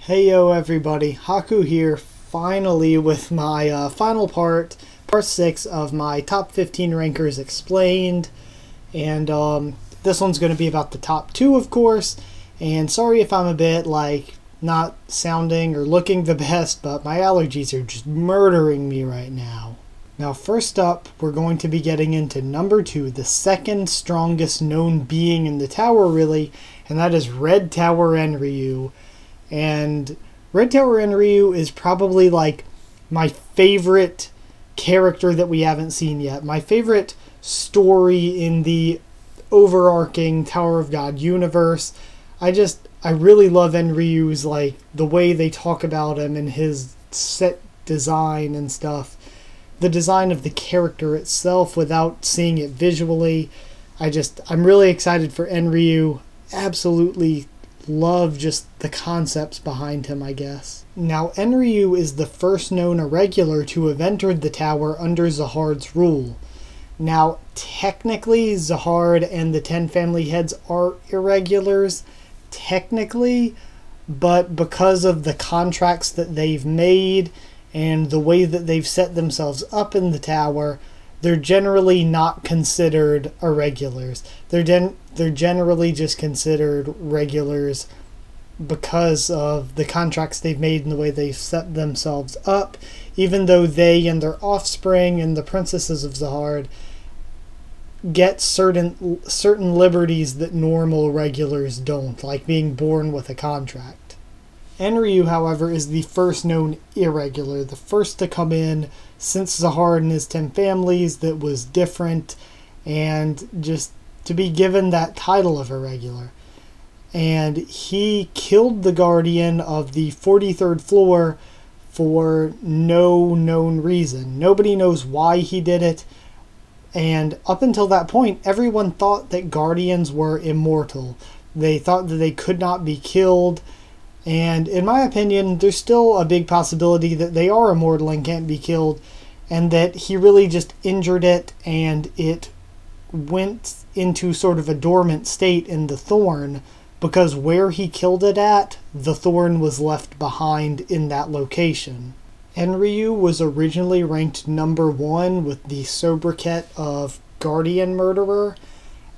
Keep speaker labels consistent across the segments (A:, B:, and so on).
A: Hey yo everybody, Haku here, finally with my final part 6 of my top 15 rankers explained, and this one's going to be about the top 2 of course, and sorry if I'm a bit not sounding or looking the best, but my allergies are just murdering me right now. Now first up, we're going to be getting into number 2, the second strongest known being in the tower really, and that is Red Tower Enryu. And Red Tower Enryu is probably my favorite character that we haven't seen yet. My favorite story in the overarching Tower of God universe. I really love Enryu's the way they talk about him and his set design and stuff. The design of the character itself without seeing it visually. I'm really excited for Enryu. Absolutely love just the concepts behind him, I guess. Now, Enryu is the first known irregular to have entered the tower under Zahard's rule. Now, technically, Zahard and the 10 family heads are irregulars, technically, but because of the contracts that they've made and the way that they've set themselves up in the tower, they're generally not considered irregulars. They're generally just considered regulars because of the contracts they've made and the way they've set themselves up, even though they and their offspring and the princesses of Zahard get certain liberties that normal regulars don't, like being born with a contract. Enryu, however, is the first known irregular, the first to come in since Zahard and his 10 families that was different, and just to be given that title of irregular. And he killed the guardian of the 43rd floor for no known reason. Nobody knows why he did it, and up until that point, everyone thought that guardians were immortal. They thought that they could not be killed. And in my opinion, there's still a big possibility that they are immortal and can't be killed, and that he really just injured it and it went into sort of a dormant state in the thorn, because where he killed it at, the thorn was left behind in that location. Enryu was originally ranked number 1 with the sobriquet of Guardian Murderer,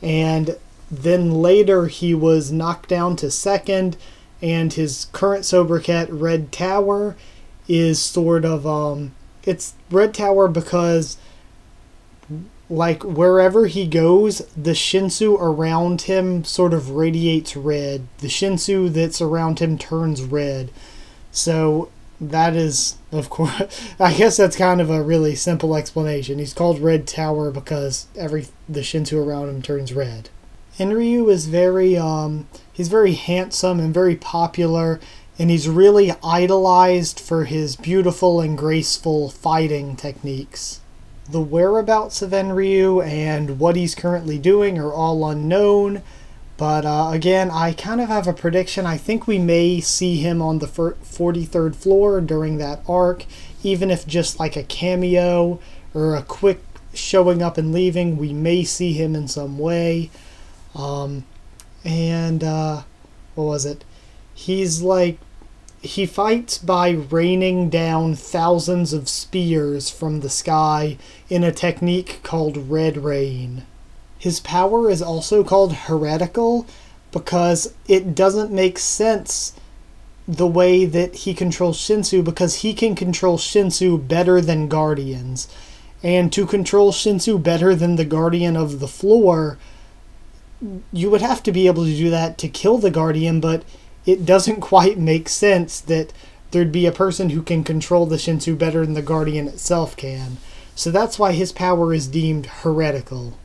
A: and then later he was knocked down to 2nd, and his current sobriquet, Red Tower, is sort of, it's Red Tower because, wherever he goes, the Shinsu around him sort of radiates red. The Shinsu that's around him turns red. So, that is, of course, I guess that's kind of a really simple explanation. He's called Red Tower because the Shinsu around him turns red. Enryu is he's very handsome and very popular, and he's really idolized for his beautiful and graceful fighting techniques. The whereabouts of Enryu and what he's currently doing are all unknown, but again, I kind of have a prediction. I think we may see him on the 43rd floor during that arc, even if just like a cameo or a quick showing up and leaving, we may see him in some way. What was it? He fights by raining down thousands of spears from the sky in a technique called Red Rain. His power is also called heretical because it doesn't make sense the way that he controls Shinsu, because he can control Shinsu better than Guardians. And to control Shinsu better than the Guardian of the floor, you would have to be able to do that to kill the Guardian, but it doesn't quite make sense that there'd be a person who can control the Shinsu better than the Guardian itself can. So that's why his power is deemed heretical.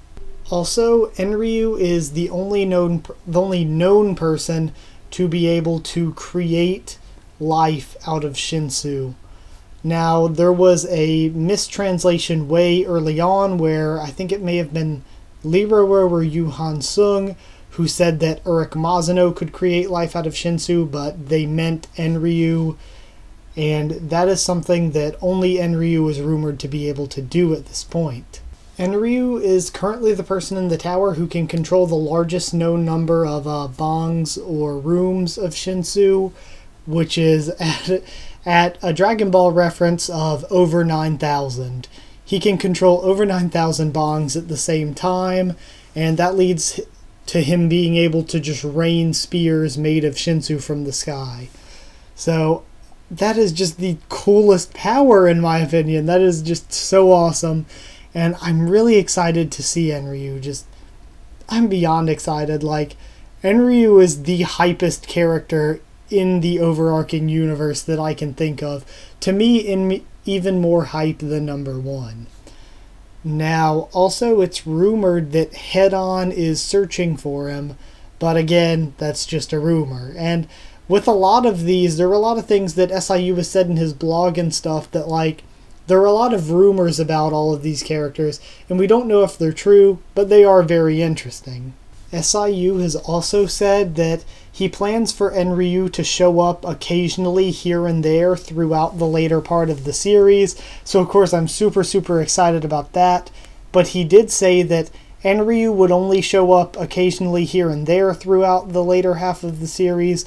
A: Also, Enryu is the only known person to be able to create life out of Shinsu. Now, there was a mistranslation way early on where I think it may have been Lirower or Yuhan Sung who said that Uruk Mazano could create life out of Shinsu, but they meant Enryu, and that is something that only Enryu is rumored to be able to do at this point. Enryu is currently the person in the tower who can control the largest known number of bangs or rooms of Shinsu, which is at a Dragon Ball reference of over 9,000. He can control over 9,000 bongs at the same time, and that leads to him being able to just rain spears made of Shinsu from the sky. So that is just the coolest power, in my opinion. That is just so awesome, and I'm really excited to see Enryu. I'm beyond excited. Like, Enryu is the hypest character in the overarching universe that I can think of. To me, even more hype than number one. Now, also, it's rumored that Head-On is searching for him, but again, that's just a rumor. And with a lot of these, there are a lot of things that SIU has said in his blog and stuff that, like, there are a lot of rumors about all of these characters, and we don't know if they're true, but they are very interesting. SIU has also said that he plans for Enryu to show up occasionally here and there throughout the later part of the series, so of course I'm super excited about that, but he did say that Enryu would only show up occasionally here and there throughout the later half of the series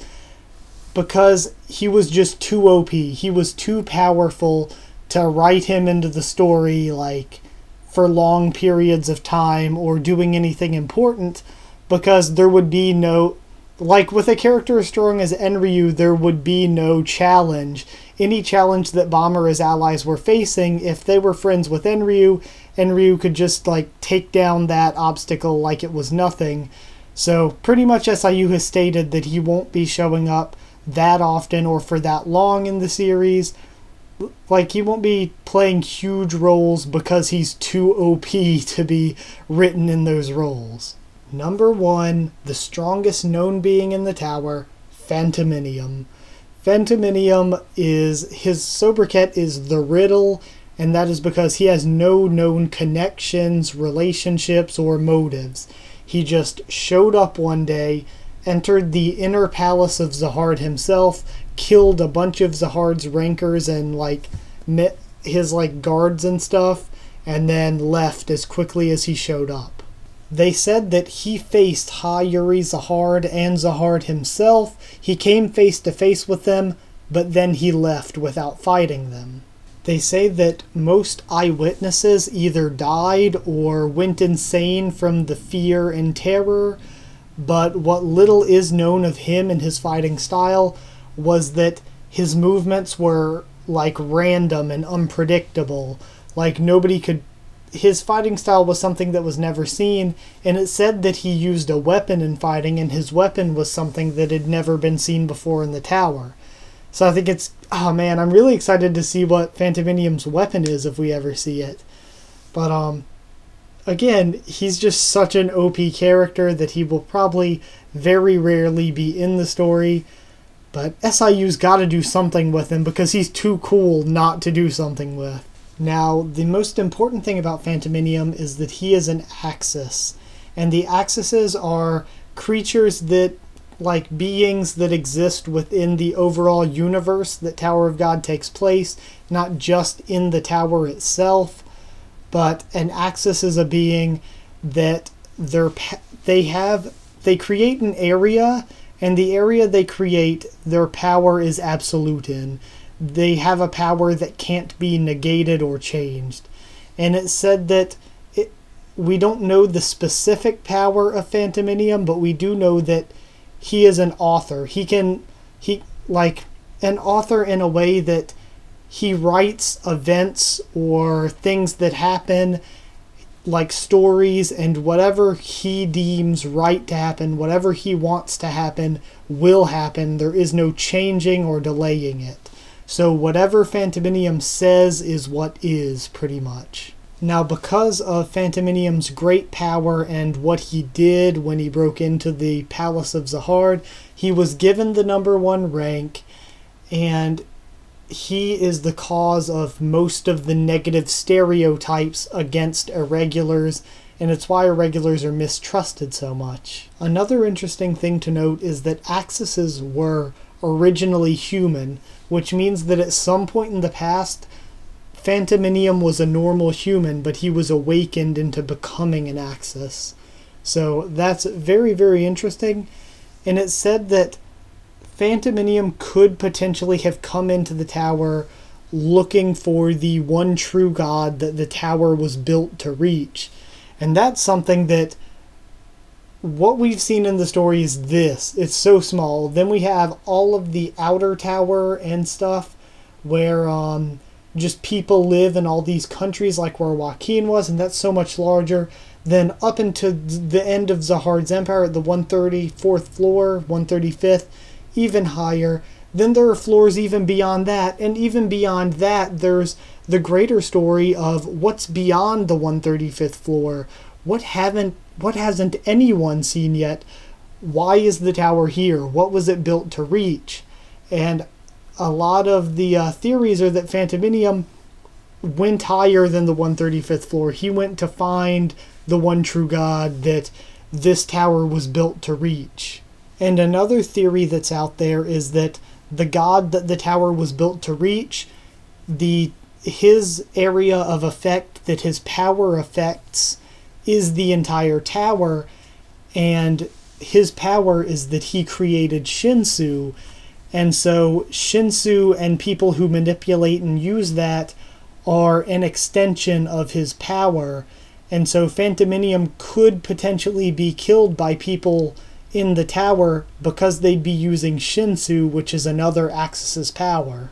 A: because he was just too OP. He was too powerful to write him into the story like for long periods of time or doing anything important, because there would be no, like with a character as strong as Enryu, there would be no challenge. Any challenge that Bomb or his allies were facing, if they were friends with Enryu, Enryu could just like take down that obstacle like it was nothing. So pretty much SIU has stated that he won't be showing up that often or for that long in the series. Like, he won't be playing huge roles because he's too OP to be written in those roles. Number 1, the strongest known being in the tower, Phantominium. Phantominium is, his sobriquet is the Riddle, and that is because he has no known connections, relationships, or motives. He just showed up one day, entered the inner palace of Zahard himself, killed a bunch of Zahard's rankers and like his like guards and stuff, and then left as quickly as he showed up. They said that he faced Yuri Zahard and Zahard himself. He came face to face with them, but then he left without fighting them. They say that most eyewitnesses either died or went insane from the fear and terror, but what little is known of him and his fighting style was that his movements were like random and unpredictable. Like nobody could, his fighting style was something that was never seen, and it said that he used a weapon in fighting, and his weapon was something that had never been seen before in the tower. So I think it's, oh man, I'm really excited to see what Phantominium's weapon is if we ever see it. But again, he's just such an OP character that he will probably very rarely be in the story, but SIU's got to do something with him because he's too cool not to do something with. Now, the most important thing about Phantominium is that he is an Axis, and the Axises are creatures that, like beings that exist within the overall universe that Tower of God takes place, not just in the tower itself, but an Axis is a being that they create an area, and the area they create, their power is absolute in. They have a power that can't be negated or changed. And it said that we don't know the specific power of Phantominium, but we do know that he is an author. Like an author in a way that he writes events or things that happen, like stories, and whatever he deems right to happen, whatever he wants to happen, will happen. There is no changing or delaying it. So whatever Phantominium says is what is, pretty much. Now, because of Phantominium's great power and what he did when he broke into the Palace of Zahard, he was given the number 1 rank, and he is the cause of most of the negative stereotypes against irregulars, and it's why irregulars are mistrusted so much. Another interesting thing to note is that Axises were originally human, which means that at some point in the past, Phantominium was a normal human, but he was awakened into becoming an Axis. So that's very, very interesting. And it said that Phantominium could potentially have come into the tower looking for the one true god that the tower was built to reach. And that's something that what we've seen in the story is this. It's so small. Then we have all of the outer tower and stuff where just people live in all these countries, like where Joaquin was, and that's so much larger. Then up into the end of Zahard's empire at the 134th floor, 135th, even higher. Then there are floors even beyond that, and even beyond that there's the greater story of what's beyond the 135th floor. What hasn't anyone seen yet? Why is the tower here? What was it built to reach? And a lot of the theories are that Phantominium went higher than the 135th floor. He went to find the one true god that this tower was built to reach. And another theory that's out there is that the god that the tower was built to reach, his area of effect that his power affects is the entire tower, and his power is that he created Shinsu, and so Shinsu and people who manipulate and use that are an extension of his power, and so Phantominium could potentially be killed by people in the tower because they'd be using Shinsu, which is another Axis's power.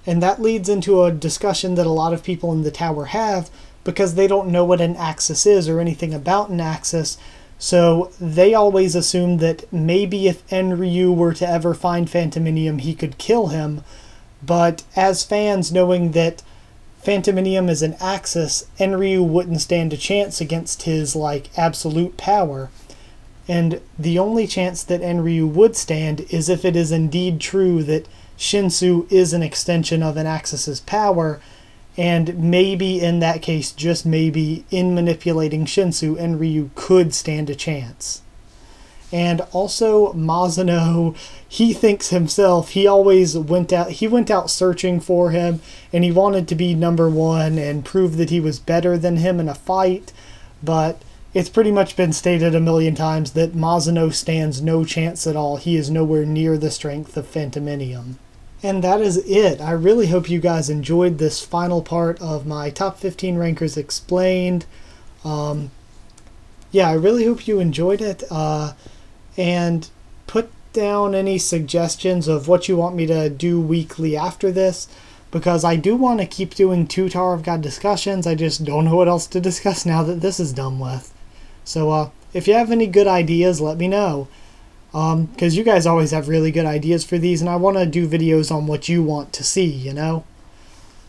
A: And that leads into a discussion that a lot of people in the tower have, because they don't know what an Axis is or anything about an Axis, so they always assume that maybe if Enryu were to ever find Phantominium, he could kill him. But as fans, knowing that Phantominium is an Axis, Enryu wouldn't stand a chance against his, absolute power. And the only chance that Enryu would stand is if it is indeed true that Shinsu is an extension of an Axis's power, and maybe in that case, just maybe, in manipulating Shinsu, Enryu could stand a chance. And also, Mazano, he thinks himself, he went out searching for him, and he wanted to be number one and prove that he was better than him in a fight, but it's pretty much been stated a million times that Mazano stands no chance at all. He is nowhere near the strength of Phantominium. And that is it. I really hope you guys enjoyed this final part of my top 15 rankers explained. Yeah, I really hope you enjoyed it. And put down any suggestions of what you want me to do weekly after this, because I do want to keep doing 2 Tower of God discussions. I just don't know what else to discuss now that this is done with. So if you have any good ideas, let me know. Because you guys always have really good ideas for these, and I want to do videos on what you want to see, you know?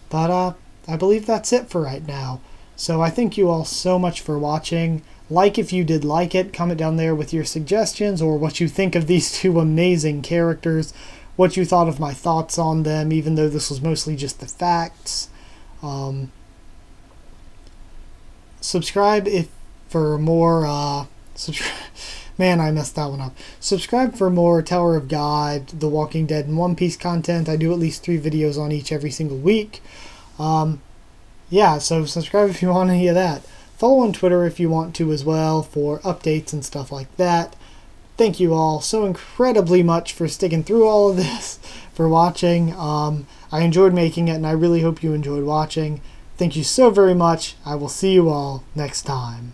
A: But I believe that's it for right now. So I thank you all so much for watching. Like if you did like it, comment down there with your suggestions or what you think of these 2 amazing characters, what you thought of my thoughts on them, even though this was mostly just the facts. Subscribe for more, man, I messed that one up. Subscribe for more Tower of God, The Walking Dead, and One Piece content. I do at least 3 videos on each every single week. Yeah, so subscribe if you want any of that. Follow on Twitter if you want to as well for updates and stuff like that. Thank you all so incredibly much for sticking through all of this, for watching. I enjoyed making it, and I really hope you enjoyed watching. Thank you so very much. I will see you all next time.